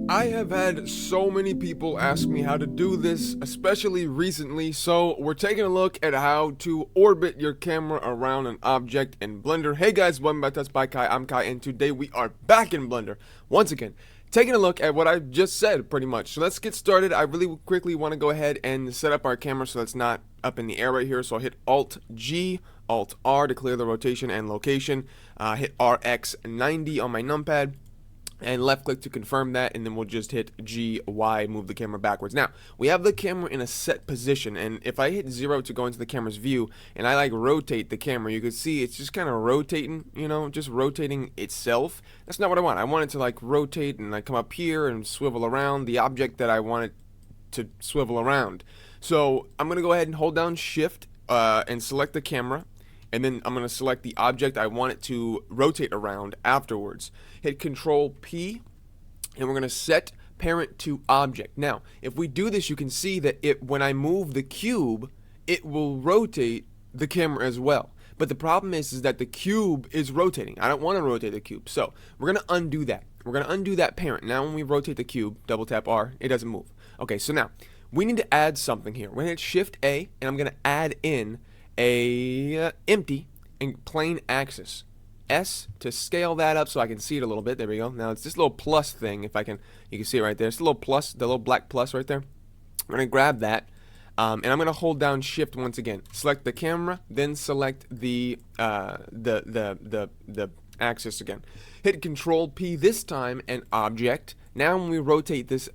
I have had so many people ask me how to do this, especially recently, so we're taking a look at how to orbit your camera around an object in Blender. Hey guys, welcome back to TutsByKai. I'm Kai, and today we are back in Blender, once again, taking a look at what I just said, pretty much. So let's get started. I really quickly want to go ahead and set up our camera so it's not up in the air right here. So I'll hit Alt-G, Alt-R to clear the rotation and location, hit RX90 on my numpad, and left click to confirm that, and then we'll just hit GY, move the camera backwards. Now, we have the camera in a set position, and if I hit 0 to go into the camera's view, and I like rotate the camera, you can see it's just kind of rotating, you know, just rotating itself. That's not what I want. I want it to like rotate and like come up here and swivel around the object that I want it to swivel around. So I'm going to go ahead and hold down Shift and select the camera. And then I'm going to select the object I want it to rotate around afterwards. Hit Control P, and we're going to set parent to object. Now, if we do this, you can see that when I move the cube, it will rotate the camera as well. But the problem is that the cube is rotating. I don't want to rotate the cube. So we're going to undo that. We're going to undo that parent. Now when we rotate the cube, double tap R, it doesn't move. Okay, so now we need to add something here. We're going to hit Shift A, and I'm going to add in a empty and plain axis. S to scale that up so I can see it a little bit. There we go. Now it's this little plus thing. If I can, you can see it right there. It's the little plus, the little black plus right there. I'm gonna grab that, and I'm gonna hold down Shift once again. Select the camera, then select the axis again. Hit Control P this time and object. Now when we rotate this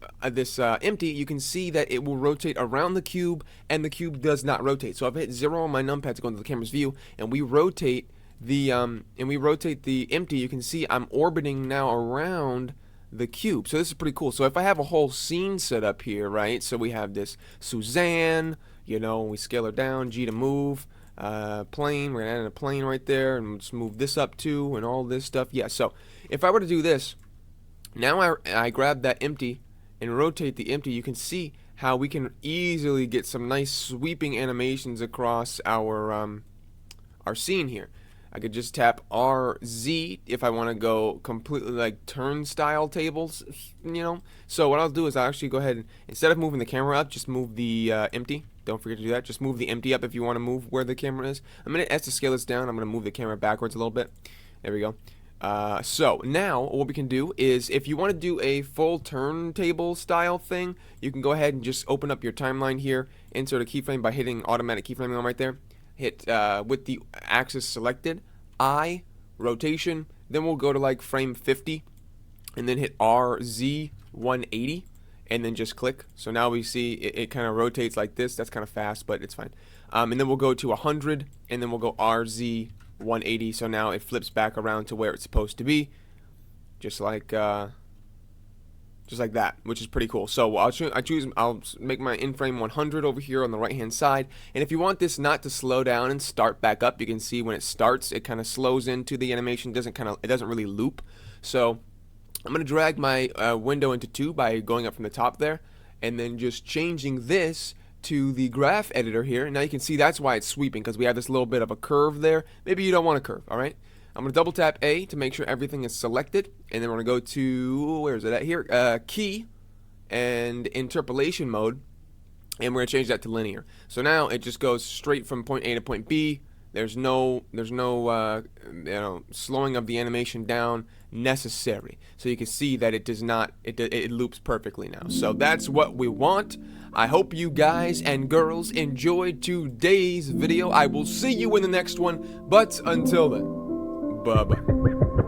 empty, you can see that it will rotate around the cube, and the cube does not rotate. So I've hit 0 on my numpad to go into the camera's view, and we rotate the empty. You can see I'm orbiting now around the cube. So this is pretty cool. So if I have a whole scene set up here, right? So we have this Suzanne, you know, we scale her down, G to move. Plane, we're gonna add in a plane right there, and just move this up too, and all this stuff. Yeah, so if I were to do this, now I grab that empty and rotate the empty, you can see how we can easily get some nice sweeping animations across our scene here. I could just tap RZ if I want to go completely like turnstile tables, you know. So what I'll do is I'll actually go ahead and, instead of moving the camera up, just move the empty. Don't forget to do that. Just move the empty up if you want to move where the camera is. I'm going to S to scale this down. I'm going to move the camera backwards a little bit. There we go. So now what we can do is, if you want to do a full turntable style thing, you can go ahead and just open up your timeline here, insert a keyframe by hitting automatic keyframing on right there. Hit with the axis selected, I, rotation, then we'll go to like frame 50, and then hit RZ 180, and then just click. So now we see it kind of rotates like this. That's kind of fast, but it's fine. And then we'll go to 100, and then we'll go RZ 180. So now it flips back around to where it's supposed to be, just like that, which is pretty cool. So I'll make my in-frame 100 over here on the right-hand side. And if you want this not to slow down and start back up, you can see when it starts, it kind of slows into the animation. It doesn't really loop. So I'm going to drag my window into 2 by going up from the top there, and then just changing this to the graph editor here. And now you can see that's why it's sweeping, because we have this little bit of a curve there. Maybe you don't want a curve, all right? I'm going to double tap A to make sure everything is selected, and then we're going to go to, where is it at here? Key and interpolation mode, and we're going to change that to linear. So now it just goes straight from point A to point B. There's no slowing of the animation down necessary. So you can see that it does not, it loops perfectly now. So that's what we want. I hope you guys and girls enjoyed today's video. I will see you in the next one, but until then, bye-bye.